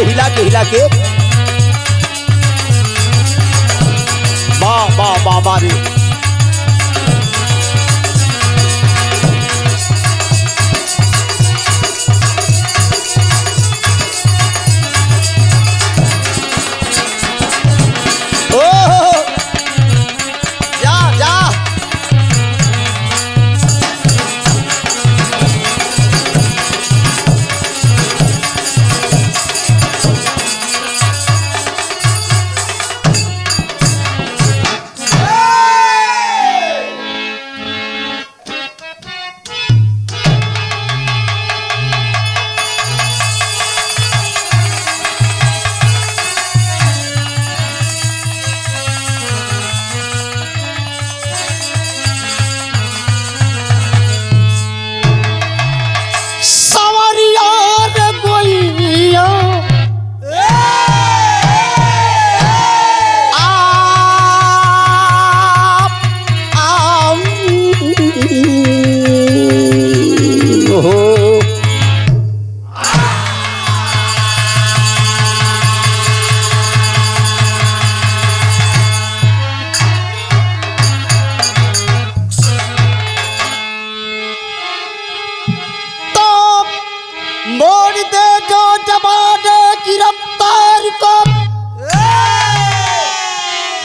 हिला के वाह वाह वाह वाह रे। मोड़ दे जो जमाने की रफ्तार को,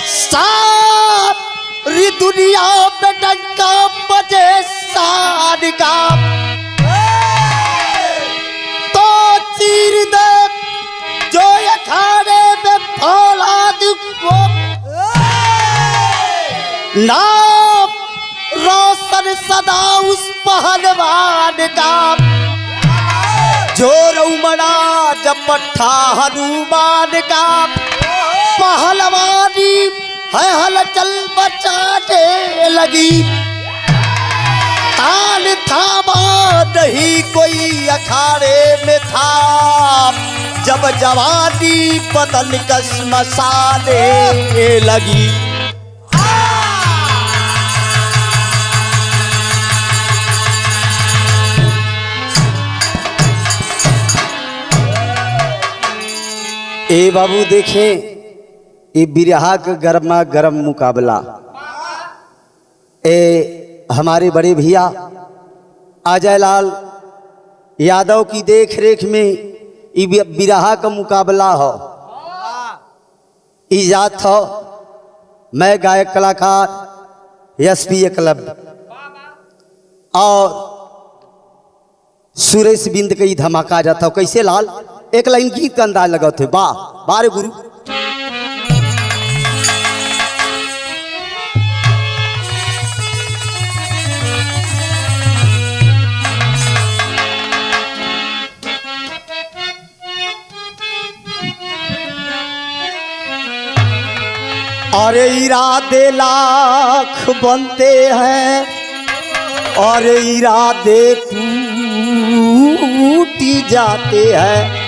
सारी दुनिया में डंका बजे शान का, तो चीर दे जो अखाड़े में फौलाद को, नाम रोशन सदा उस पहलवान का जो रउमड़ा जपट्ठा हनुमान का। पहलवानी है हलचल मचाने लगी, ताल थामा नहीं कोई अखाड़े में था, जब जवानी बदन कस मसाने लगी। ए बाबू देखें, ये बिरहा का गर्मा गर्म मुकाबला। ए हमारे बड़े भैया अजय लाल यादव की देख रेख में ये बिरहा का मुकाबला हो, इजाद हो। मैं गायक कलाकार एसपी क्लब और सुरेश बिंद का ही धमाका जाता हो। कैसे लाल एक लाइन गीत का अंदाज लगा थे। वाह बारे गुरु। और इरादे लाख बनते हैं और इरादे टूटी जाते हैं।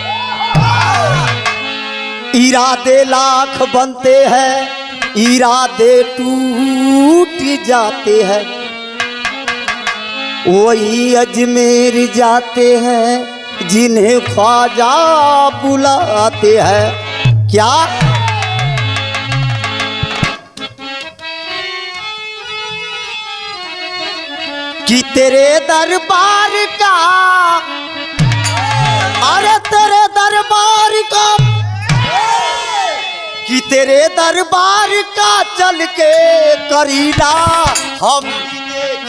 इरादे लाख बनते हैं इरादे टूट जाते हैं, वही अजमेर जाते हैं जिन्हें ख्वाजा बुलाते हैं। क्या कि तेरे दरबार का, अरे तेरे दरबार का, कि तेरे दरबार का चल के करीना हम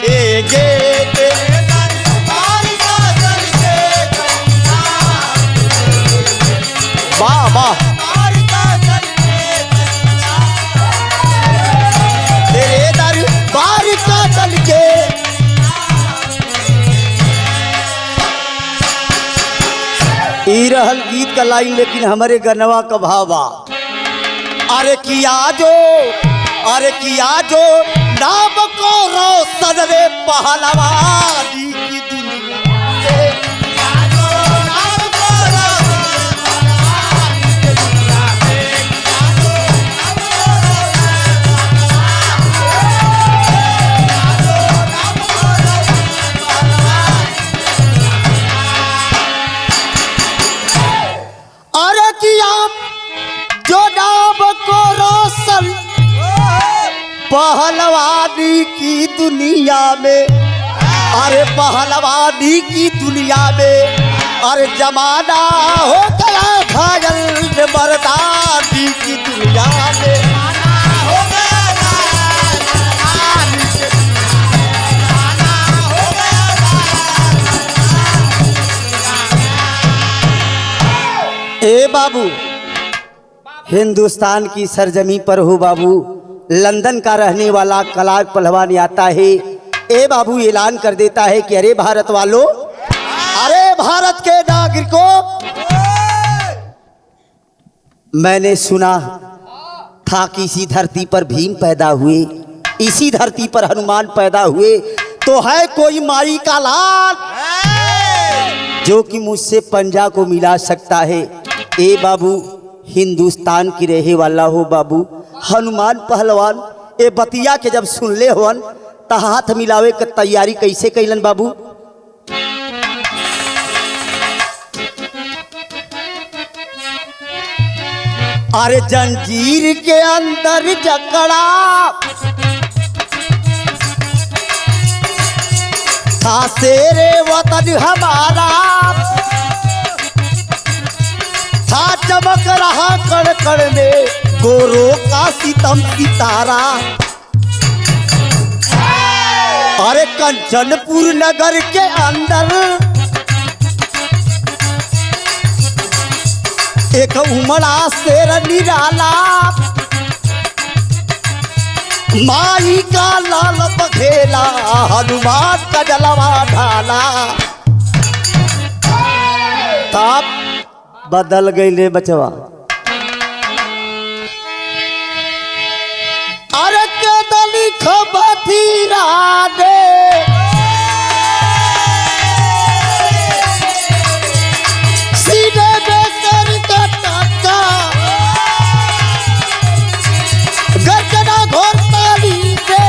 देखेंगे। तेरे दरबार का चल के करीना, वाह वाह। तेरे दरबार का चल के, ई रहल गीत का लाइन, लेकिन हमारे गनवा का भावा। अरे किया जो नाम को रोशन रे पहलवानी की दुनिया से, नाम को अरे दुनिया में, अरे पहलवानी की दुनिया में, अरे जमाना हो गया घायल मर्दानी की दुनिया में। ए बाबू, हिंदुस्तान की सरजमी पर हो बाबू, लंदन का रहने वाला कलार पहलवान आता है। ए बाबू ऐलान कर देता है कि अरे भारत वालों, अरे भारत के नागरिकों, मैंने सुना था कि इसी धरती पर भीम पैदा हुए, इसी धरती पर हनुमान पैदा हुए, तो है कोई माई का लाल जो कि मुझसे पंजा को मिला सकता है। ए बाबू, हिंदुस्तान की रहे वाला हो बाबू, हनुमान पहलवान ए बतिया के जब सुन ले होन त हाथ मिलावे के तैयारी कैसे कैलन बाबू? अरे जंजीर के अंदर जकड़ा था शेरे वतन हमारा, था चमक रहा कण कण में गोरों का सितम सितारा। अरे कंचनपुर नगर के अंदर एक उमड़ा शेर निराला, माई का लाल बघेला हनुमान का जलवा ढाला। ताप बदल गई ले बचवा। अरे के दली खबतीरा दे सीधे बेसर का टाका, गर्जना घोर ताली से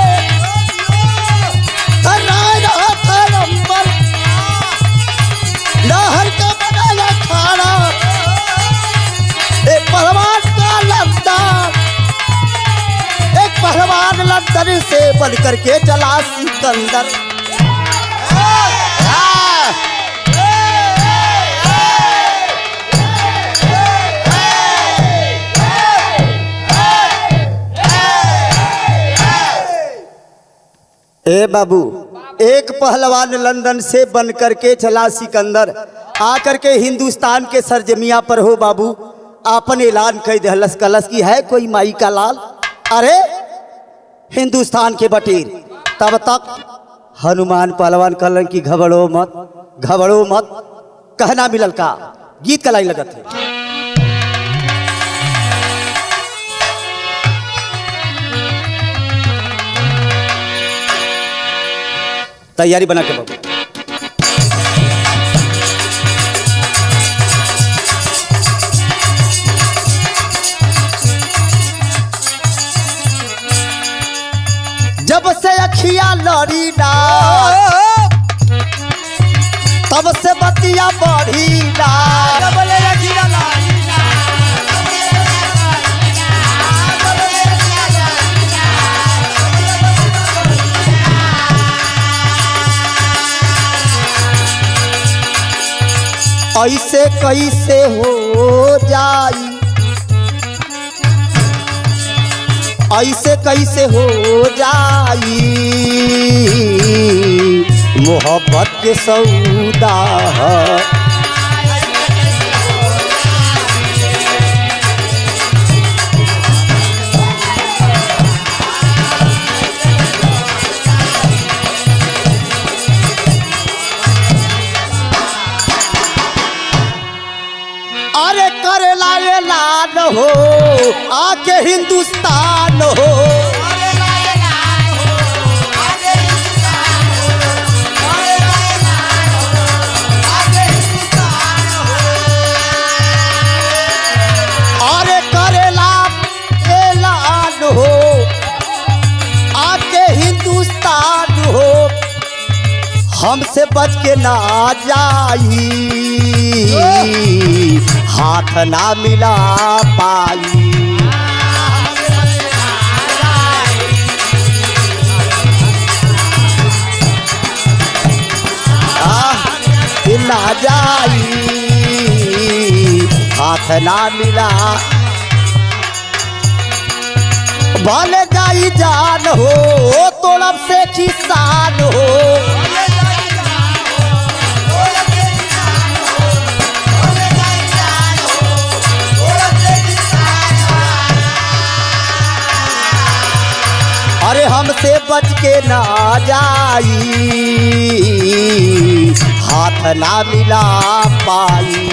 राय रहा था नंबर, नहर का बनाया खाना, एक पहलवान का लंदन, एक पहलवान लंदन से बन करके चला सिकंदर। ए बाबू, एक पहलवान लंदन से बन करके चला सिकंदर, आकर के हिंदुस्तान के सरजमिया पर हो बाबू आपन ऐलान कह दहलस कलस की है कोई माई का लाल। अरे हिंदुस्तान के बटेर, तब तक हनुमान पहलवान कहलन की घबड़ो मत, घबड़ो मत, कहना मिलल का गीत कलाई लगत है। तैयारी बना के बाबू। जब से अखिया लड़ी ना तब से बतिया बढ़ी ना, ऐसे कैसे हो जाई, ऐसे कैसे हो जाई मोहब्बत के सौदा। अरे करेला ये लाल हो आके हिंदुस्तान हो, अरे करेला ये लाल हो आके हिंदुस्तान हो, हमसे बच के ना जाई हाथ ना मिला पाई। ना जाई, हाथ ना मिला भले जाई जान हो, तोड़ब से किसान हो। अरे हमसे बच के ना जाई, हाथ ना मिला पाई।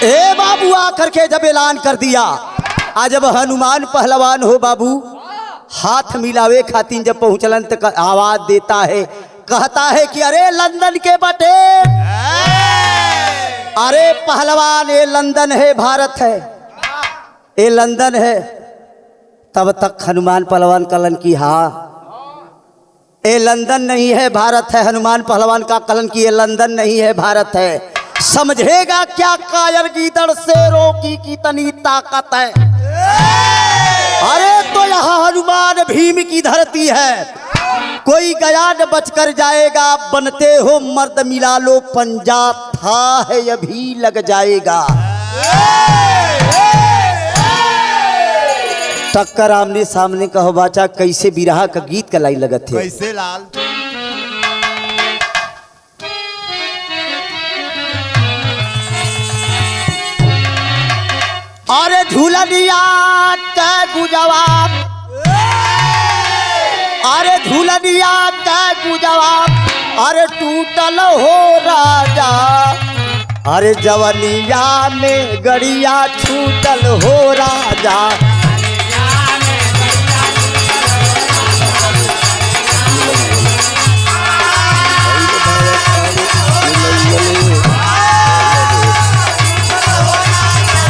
ए बाबू आकर के जब ऐलान कर दिया, आज जब हनुमान पहलवान हो बाबू हाथ मिलावे खातिर जब पहुंचलन तो आवाज देता है, कहता है कि अरे लंदन के बटे, अरे पहलवान ये लंदन है भारत है, ये लंदन है। तब तक हनुमान पहलवान कलन की हाँ ये लंदन नहीं है भारत है। हनुमान पहलवान का कलन की ये लंदन नहीं है भारत है। समझेगा क्या कायर गीदड़ शेरों की कितनी ताकत है। अरे तो यहाँ हनुमान भीम की धरती है, कोई गया न बचकर जाएगा। बनते हो मर्द मिला लो पंजाब, था है अभी लग जाएगा। टक्कर आमने सामने कहो बाचा, कैसे बिरहा का गीत का लाई लगत है। कैसे लाल अरे झूलनिया के गुजवाब, अरे झूलनिया के गुजवाब, अरे टूटल हो राजा, अरे जवनिया में गड़िया छूटल हो राजा।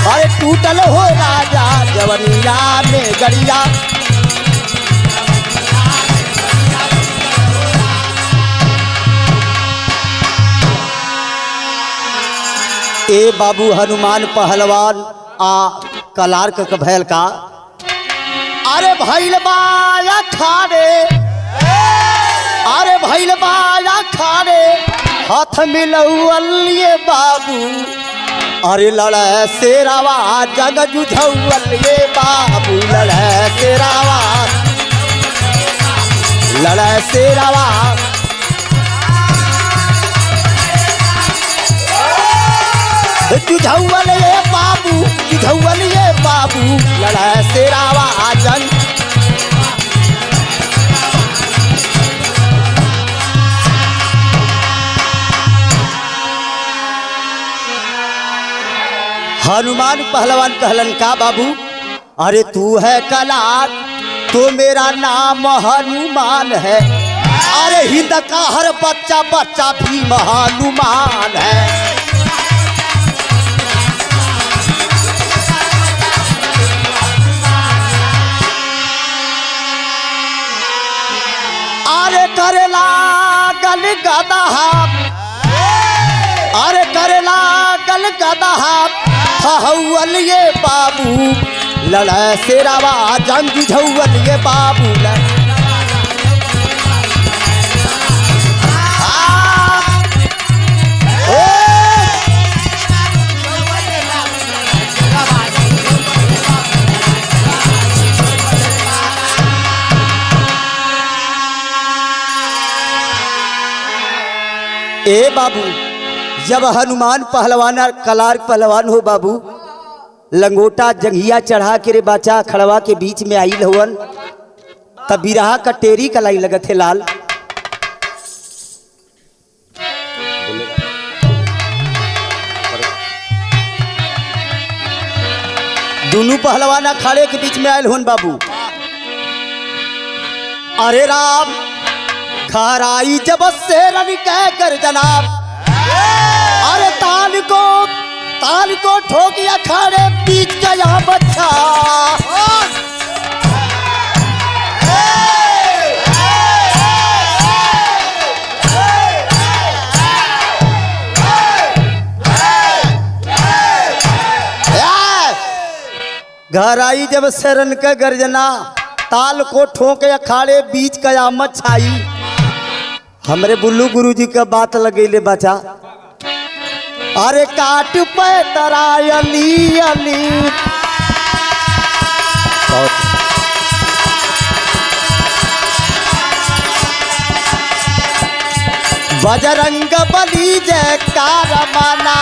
अरे टूटल हो राजा जवनिया में गड़िया। ए बाबू हनुमान पहलवान आ कलार का भैल का, अरे भैल बाया खाने, अरे भैल बाया खाने, हाथ मिलौलिए बाबू, अरे लड़े शेरावा जग जुझौल ये बाबू, लड़े शेरावा, लड़े शेरावा, जुझौल ये बाबू, जुझौल ये बाबू, लड़े शेरावा जंग। हनुमान पहलवान कहलन का बाबू, अरे तू है कलार तो मेरा नाम हनुमान है, अरे हिंद का हर बच्चा बच्चा भी हनुमान है। अरे करेला गल गदा, अरे करेला गल गदा, हौल ये बाबू, लड़े शेरावा जंग झौल ये बाबू। ए बाबू जब हनुमान पहलवान कलार पहलवान हो बाबू, लंगोटा जंघिया चढ़ा के रे बाचा खड़वा के बीच में आइल हुवन, तब बिरहा का टेरी कलाई लगत है लाल। दोनों पहलवान अखाड़े के बीच में आयल हुन बाबू। अरे राम घर आई जब शेरन कह कर जनाब, अरे ताल को ठोकी अखाड़े बीच का यहाँ बच्चा। घर आई जब शरण का गर्जना, ताल को ठोके अखाड़े बीच कयामत छाई। हमरे बुल्लू गुरुजी का बात लगेले बचा, अरे काट पे तरायली अली बजरंग बली जयकार माना।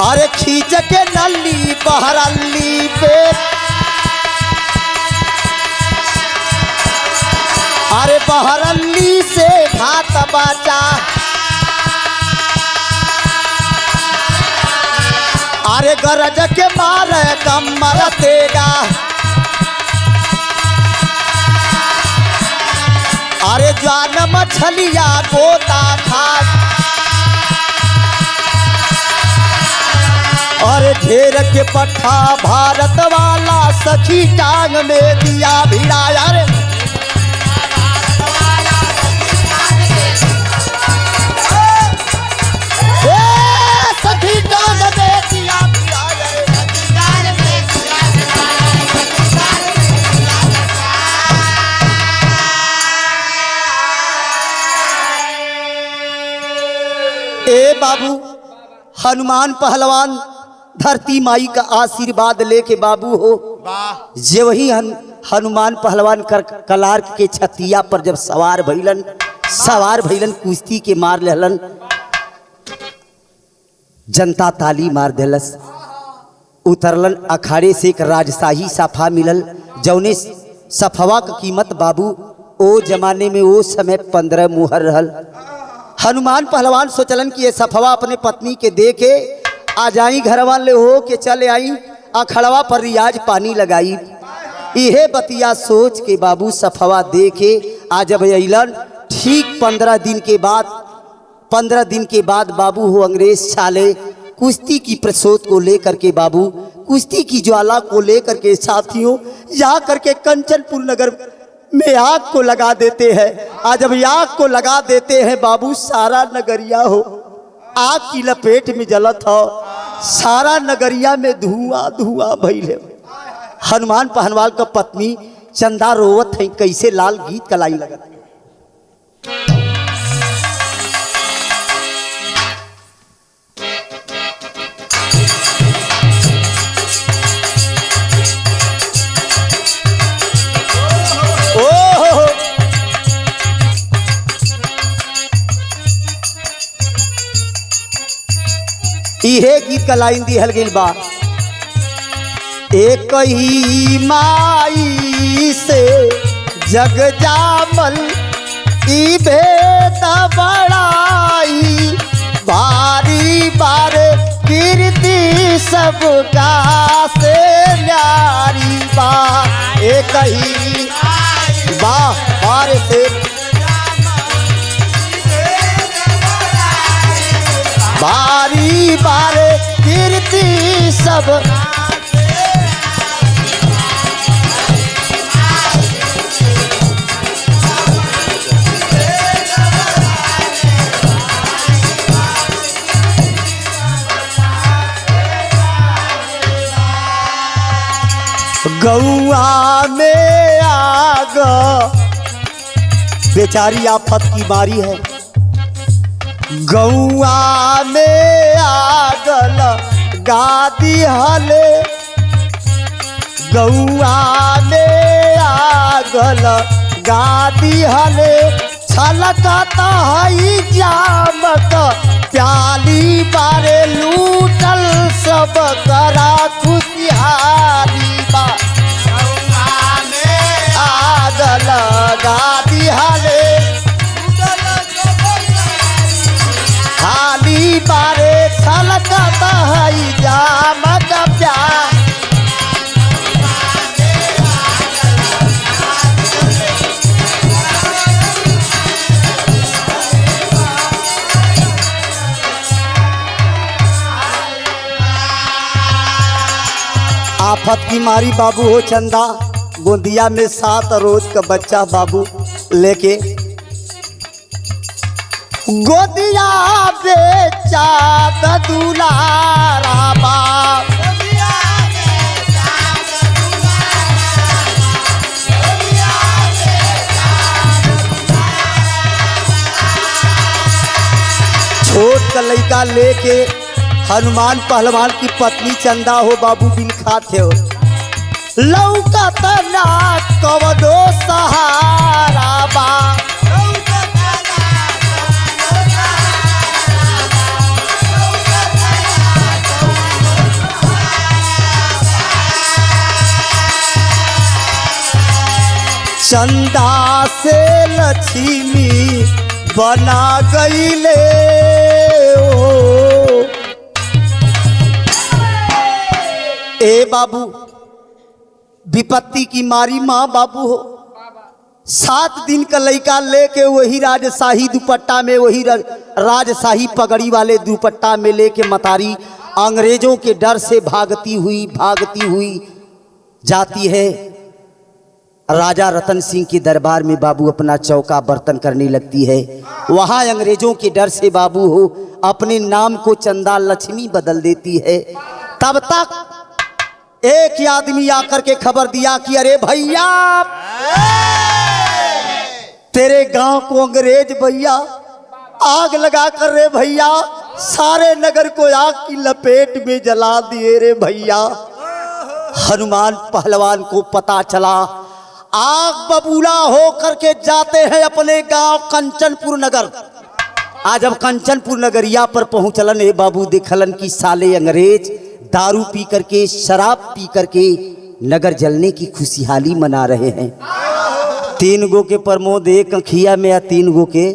अरे खींच के नली बहरली पे, अरे बहरली से घात बचा। अरे गरज के मारे कमर तेगा, अरे ज्वान मछलिया गोता खाट। अरे ढेर के पट्ठा भारत वाला सखी टांग में दिया भिड़ाया। रे सखी टांग में दिया भिड़ाया। ए बाबू, हनुमान पहलवान धरती माई का आशीर्वाद लेके बाबू हो। जे वही हनुमान पहलवान कलार के छतिया पर जब सवार भइलन कुश्ती के मार लेहलन। जनता ताली मार देलस। उतरलन अखाड़े से एक राजशाही सफा मिलल, जौने सफवा की कीमत बाबू ओ जमाने में ओ समय 15 मुहर रहल। हनुमान पहलवान सोचलन कि ये सफवा अपने पत्नी के दे के आ जाई, घर वाले हो के चले आई, अखड़वा पर रियाज पानी लगाई। इहे बतिया सोच के बाबू सफवा दे के आ जब अलन, ठीक 15 दिन के बाद बाबू हो अंग्रेज छाले कुश्ती की प्रसोद को लेकर के बाबू, कुश्ती की ज्वाला को लेकर के साथियों जा करके कंचनपुर नगर में आग को लगा देते हैं। आज जब आग को लगा देते हैं बाबू, सारा नगरिया हो आग की लपेट में जलत हो, सारा नगरिया में धुआं धुआं भइले। हनुमान पहलवान का पत्नी चंदा रोवत है, कैसे लाल गीत कलाई लगत। इहे गीत का लाइन दिहल गइल बा, एक ही माई से जग जामल ई भेद बड़ाई, बारी बार कीर्ति सबका से न्यारी बा। एक ही बार से बारी बार कीर्ति सब। गौआ में आग बेचारी आफत की मारी है, गौआ में आग लगा दिहले, गौआ में आग लगा दिहले। छलकता है जामक प्याली बारे लूटल सब करा खुशहाली बा। गौआ में आग लगा दिहले, खाली बारे छलकता है जामक प्यार। आफत की मारी बाबू हो चंदा, गोंदिया में 7 रोज का बच्चा बाबू लेके गोदिया बेचा दुलारा बाप। छोट का लड़का लेके हनुमान पहलवान की पत्नी चंदा हो बाबू बिन खाते हो लौका तना कवनो सहारा बा। चंदा से लक्ष्मी बना गईले ए बाबू विपत्ति की मारी माँ बाबू हो 7 दिन का लड़का लेके वही राजशाही दुपट्टा में वही राजशाही पगड़ी वाले दुपट्टा में लेके मतारी अंग्रेजों के डर से भागती हुई जाती है राजा रतन सिंह के दरबार में बाबू अपना चौका बर्तन करने लगती है। वहाँ अंग्रेजों के डर से बाबू हो अपने नाम को चंदा लक्ष्मी बदल देती है। तब तक एक आदमी आकर के खबर दिया कि अरे भैया तेरे गांव को अंग्रेज भैया आग लगा कर रे भैया सारे नगर को आग की लपेट में जला दिए रे भैया। हनुमान पहलवान को पता चला, आग बबूला हो करके जाते हैं अपने गांव कंचनपुर नगर। आज अब कंचनपुर नगरिया पर पहुंचलन है बाबू, देखलन की साले अंग्रेज दारू पी करके शराब पी करके नगर जलने की खुशहाली मना रहे हैं। 3 गो के प्रमोद एक अखिया में या 3 गो के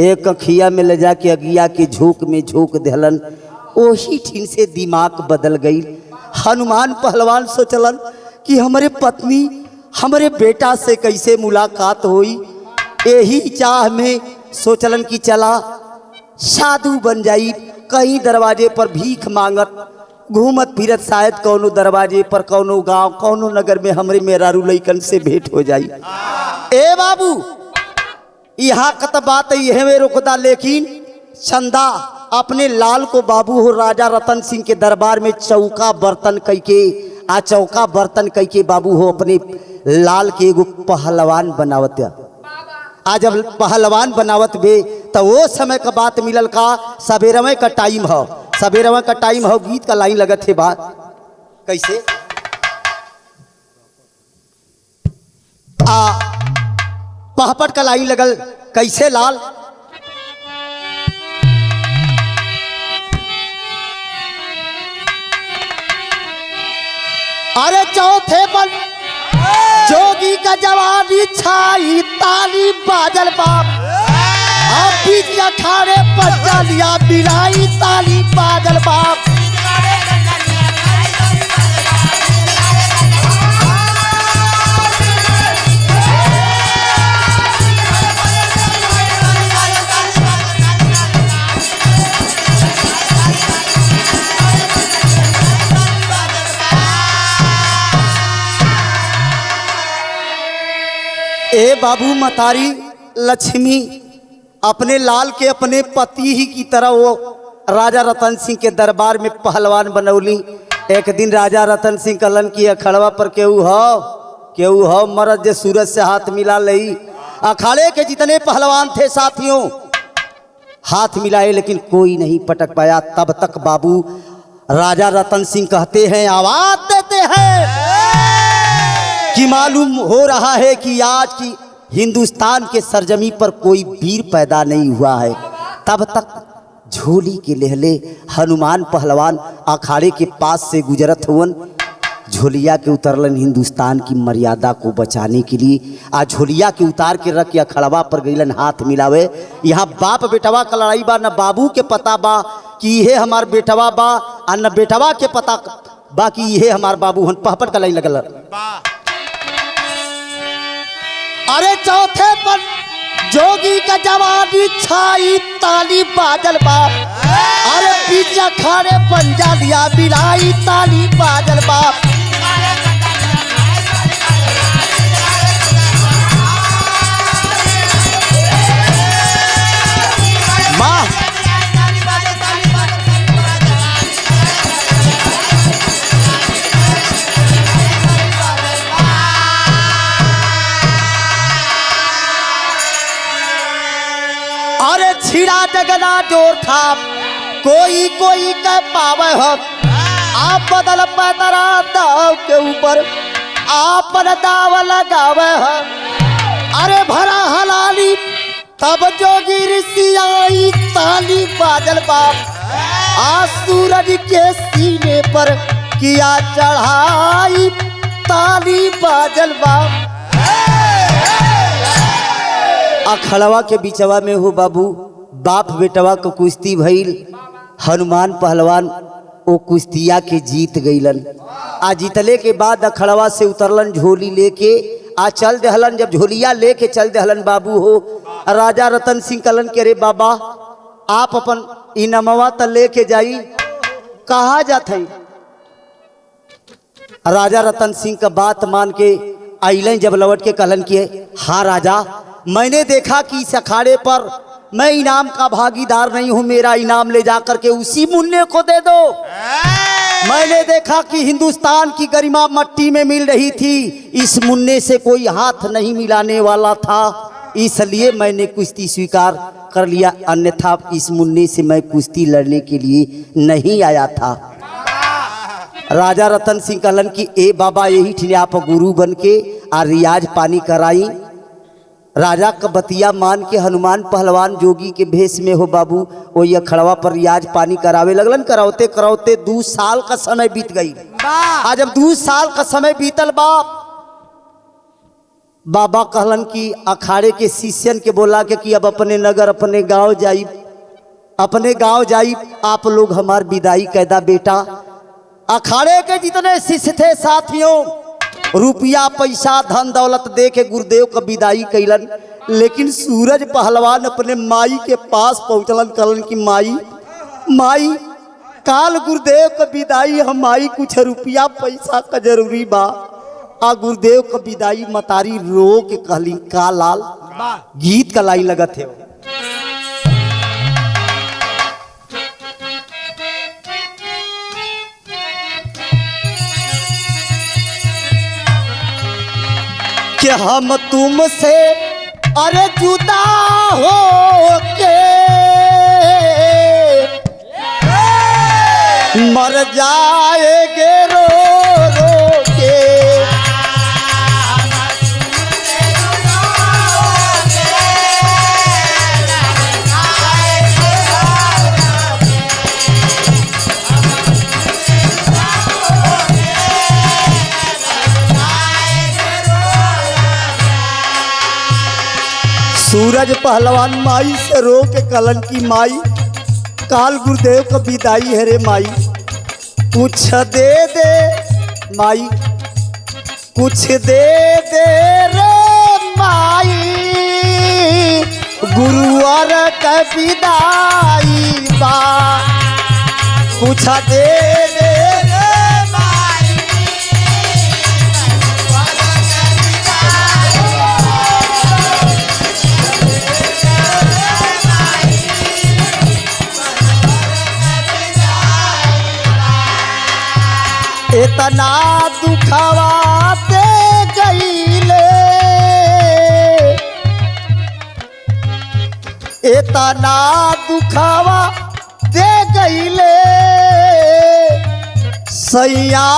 एक अखिया में ले जाके अगिया के झोंक में झोंक देहलन। ओही ठिन से दिमाग बदल गई। हनुमान पहलवान सोचलन कि हमारे पत्नी हमारे बेटा से कैसे मुलाकात हुई। यही चाह में सोचलन कि चला साधु बन जाई, कहीं दरवाजे पर भीख मांगत घूमत फिरत शायद कौनो दरवाजे पर कौनो गांव कौनो नगर में हमरे मेहरारू लइकन से भेंट हो जाई। ए बाबू यहाँ कत बात यह में रोकदा, लेकिन चंदा अपने लाल को बाबू हो राजा रतन सिंह के दरबार में चौका बर्तन कई के बाबू हो अपने लाल के एगो पहलवान बनावत। आज जब पहलवान बनावत बे तो वो समय का बात मिलल का सवेरवे का टाइम हो, सवेरवे का टाइम हो। गीत का लाइन लगत है बात कैसे पहपट का लाइन लगल कैसे लाल। अरे चौथे पर जोगी का जवानी छाई ताली बाजल बाप, बीच अखाड़े पर चलिया बिलाई ताली बाजल बाप। ए बाबू मतारी लक्ष्मी अपने लाल के अपने पति ही की तरह वो राजा रतन सिंह के दरबार में पहलवान बनौली। एक दिन राजा रतन सिंह कलन की अखड़वा पर केहू हो मरद जे सूरज से हाथ मिला लई। अखाड़े के जितने पहलवान थे साथियों हाथ मिलाए लेकिन कोई नहीं पटक पाया। तब तक बाबू राजा रतन सिंह कहते हैं, आवाज देते हैं कि मालूम हो रहा है कि आज की हिंदुस्तान के सरजमी पर कोई वीर पैदा नहीं हुआ है। तब तक झोली के लेहले हनुमान पहलवान अखाड़े के पास से गुजरत हुवन। झोलिया के उतरलन हिंदुस्तान की मर्यादा को बचाने के लिए। आज झोलिया के उतार के रख के अखड़वा पर गईलन हाथ मिलावे। यहाँ बाप बेटवा का लड़ाई बा, न बाबू के पता बा कि ये हमार बेटवा बा और न बेटवा के पता बा कि ये हमार बाबू हन। पहपट का लाई लगल। अरे चौथे पर जोगी का जवानी छाई ताली बाजल बाप, अरे बीच अखाड़े पंजा दिया बिलाई ताली बाजल बाप। अरे छिड़ा जगना जोर था कोई कोई कह पावे हम आप बदल पैतरा दाव के ऊपर आपन दाव लगावे हम अरे भरा हलाली तब जोगी ऋषि आई ताली बादल बाप आज सूरज के सीने पर किया चढ़ाई ताली बादल बाप अखड़वा के बिचवा में हो बाबू बाप बेटवा को कुश्ती भइल हनुमान पहलवान ओ कुश्तिया के जीत गईलन आ जीतले के बाद अखड़वा से उतरलन झोली लेके आ चल दहलन जब झोलिया लेके चल दहलन बाबू हो राजा रतन सिंह कलन के रे बाबा आप अपन इनमवा त लेके जाई कहाँ जात है राजा रतन सिंह का बात मान के आइलन जब लौट के कहलन किए हाँ राजा मैंने देखा कि इस अखाड़े पर मैं इनाम का भागीदार नहीं हूं मेरा इनाम ले जाकर के उसी मुन्ने को दे दो मैंने देखा कि हिंदुस्तान की गरिमा मट्टी में मिल रही थी इस मुन्ने से कोई हाथ नहीं मिलाने वाला था इसलिए मैंने कुश्ती स्वीकार कर लिया अन्यथा इस मुन्ने से मैं कुश्ती लड़ने के लिए नहीं आया था राजा रतन सिंह कहलन कि ए बाबा यही ठिने आप गुरु बन के आ रियाज पानी कराई राजा का बतिया मान के हनुमान पहलवान जोगी के भेष में हो बाबू वो ये खड़वा पर रियाज पानी करावे लगलन करावते करावते 2 साल का समय बीत गई आज जब 2 साल का समय बीतल बाबा कहलन कि अखाड़े के शिष्यन के बोला के कि अब अपने नगर अपने गांव जाई आप लोग हमार विदाई कैदा बेटा अखाड़े के जितने शिष्य थे साथियों रुपया पैसा धन दौलत दे के गुरुदेव का विदाई कैलन लेकिन सूरज पहलवान अपने माई के पास पहुंचलन कहलन कि माई काल गुरुदेव का विदाई हम माई कुछ रुपया पैसा का जरूरी बा आ गुरुदेव का विदाई मतारी रो के कहली का लाल गीत का लाई लगत है कि हम तुमसे अरे जुदा हो के मर जाएंगे रो रो के सूरज पहलवान माई से रो के कलन की माई काल गुरुदेव का विदाई है रे माई कुछ दे दे माई कुछ दे दे रे माई गुरुवर का विदाई बा कुछ दे दे इतना दुखावा दे गईले इतना दुखावा दे गईले सैया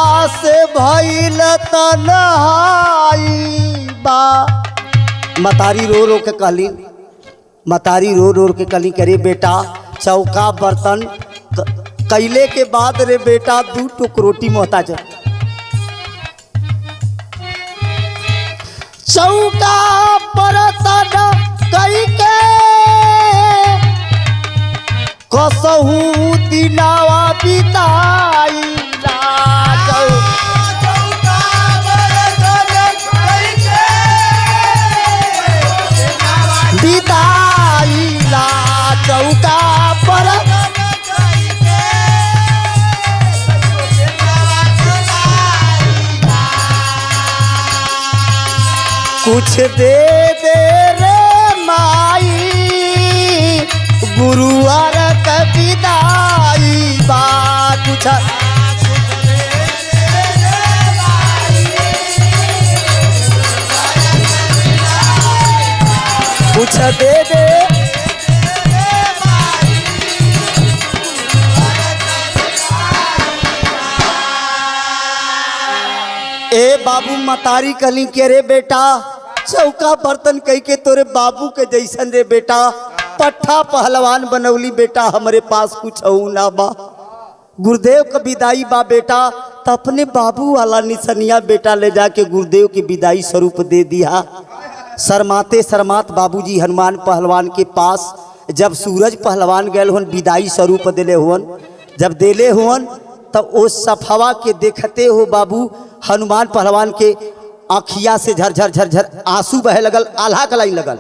से भइल तन्हाई बा मतारी रो रो के कहली करे बेटा चौका बर्तन कैले के बाद रे बेटा 2 टुक रोटी मोहताज चौका बर्तन कई के कसहू दिनावा बिताई चौका पर कुछ दे दे रे माई गुरुवर का विदाई बा कुछ दे दे ए बाबू मतारी कहली के रे बेटा चौका बर्तन कह के तोरे बाबू के जैसन रे बेटा पट्ठा पहलवान बनौली बेटा हमारे पास कुछ ना बा। गुरुदेव का विदाई बा बेटा तो अपने बाबू वाला निसनिया बेटा ले जाके गुरुदेव की विदाई स्वरूप दे दिया। शर्माते शर्मात बाबूजी हनुमान पहलवान के पास जब सूरज पहलवान गए हुन विदाई स्वरूप दिले हुन, जब दिले हुन तो उस सफावा के देखते हो बाबू हनुमान पहलवान के आँखिया से झरझर झरझर आंसू बहे लगल, आल्हा कलाई लगल।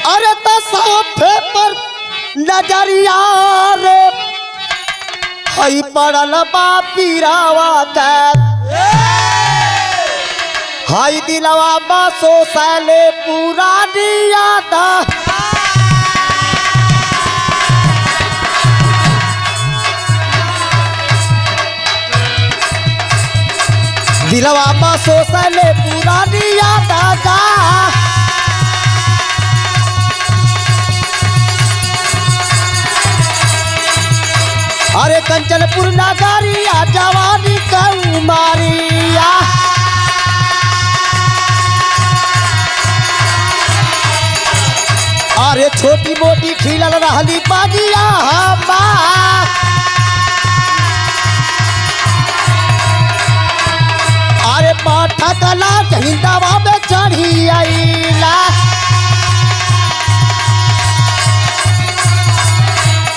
अरे तो साफे पर नजरिया रे हई पड़ल बा पीरावा के हाई दिलवा बासो साले पूरा दिया था। दिलवा बासो साले पूरा दिया था। अरे कंचनपुर नगरिया जवानी कौमारिया अरे छोटी मोटी खिलल रहली बागिया हमा। अरे पाठा कला हिंदावा में चढ़ी आईला।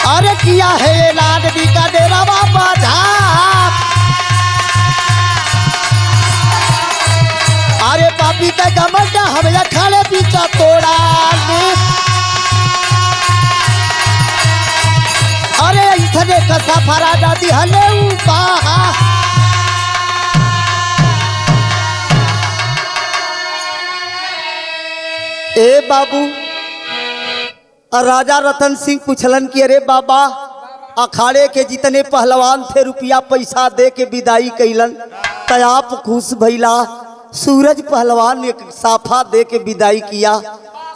अरे किया है लाडली का डेरा बाबा धा। अरे पापी का गमंड हमें खड़े पीछा तोड़ा ले। अरे इतने कसा फरा दादी हले उपा। ए बाबू राजा रतन सिंह पूछलन कि अरे बाबा अखाड़े के जितने पहलवान थे रुपया पैसा दे के विदाई कैलन तो आप खुश भैला। सूरज पहलवान ने साफा दे के विदाई किया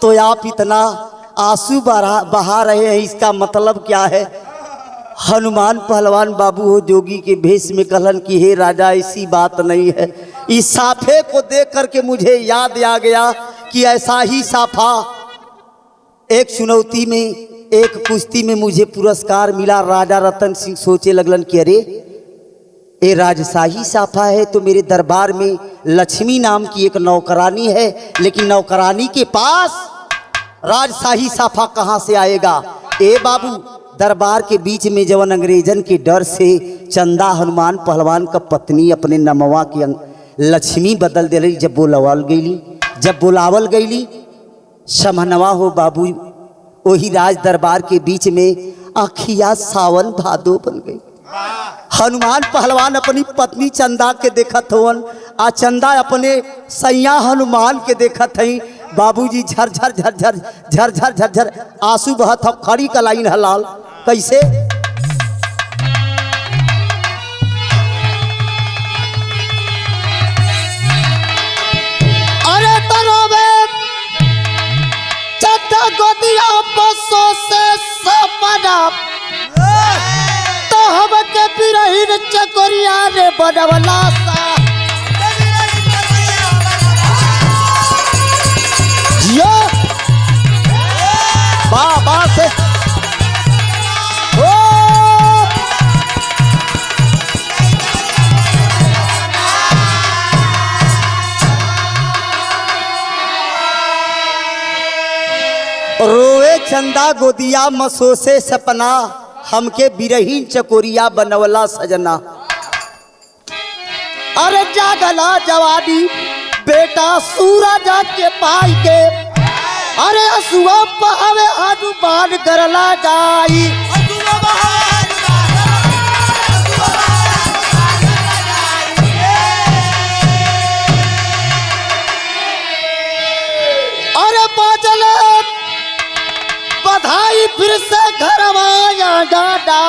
तो आप इतना आंसू बहा रहे हैं, इसका मतलब क्या है? हनुमान पहलवान बाबू हो जोगी के भेष में कहलन कि हे राजा ऐसी बात नहीं है। इस साफे को देख करके मुझे याद आ गया कि ऐसा ही साफा एक चुनौती में एक कुश्ती में मुझे पुरस्कार मिला। राजा रतन सिंह सोचे लगलन कि अरे ये राजशाही साफा है तो मेरे दरबार में लक्ष्मी नाम की एक नौकरानी है, लेकिन नौकरानी के पास राजशाही साफा कहाँ से आएगा? ए बाबू दरबार के बीच में जवन अंग्रेजन के डर से चंदा हनुमान पहलवान का पत्नी अपने नमवा की लक्ष्मी बदल दे रही। जब बुलावल गईली समहनवा हो बाबू वही राज दरबार के बीच में आखिया सावन भादो बन गई। हनुमान पहलवान अपनी पत्नी चंदा के देखत होवन आ चंदा अपने सैया हनुमान के देखत हई। बाबूजी झरझर झरझर झरझर झरझर आंसू बहत ह। खड़ी का लाइन हलाल कैसे? अरे तरोबे चंदा गोदिया बसों से सपना तो हम के बिरहिन चकोरिया रे बनवला सा। यो बाबा से ओ रोए चंदा गोदिया मसोसे सपना हमके बिरहीन चकोरिया बनवला सजना। अरे जागला जवानी बेटा सूरज के पाई के अरे असुआ बहावे हनुमान करला जाई। अरे बाजले बधाई फिर से घर आया डाडा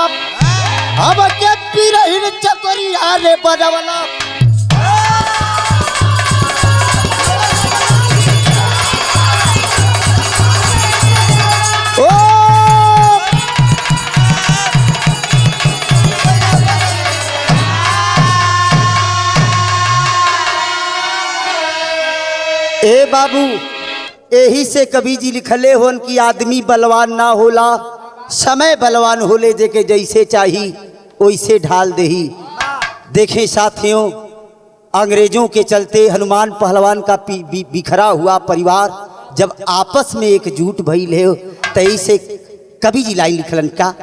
अब के बिरहीन चकोरिया रे बनवला। बाबू, यही से कवि जी लिखले होन कि आदमी बलवान ना होला, समय बलवान होले, जेके जैसे चाही वैसे ढाल देही। देखें साथियों, अंग्रेजों के चलते हनुमान पहलवान का बिखरा हुआ परिवार जब आपस में एकजुट भइल है, तई से कवि जी लाइन लिखलन का,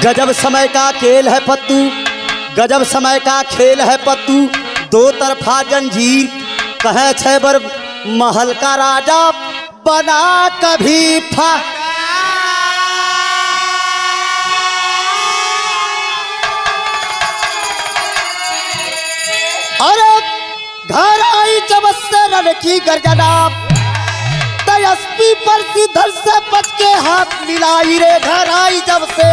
गजब समय का खेल है पत्तू, गजब समय का खेल है पत्तू, दो तरफा जंजीर, कहे छैबर महल का राजा बना कभी फा। अरे घर आई जब से रण की गर्जना, तयस्वी पर सीधर से बच के हाथ मिलाई रे, घर आई जब से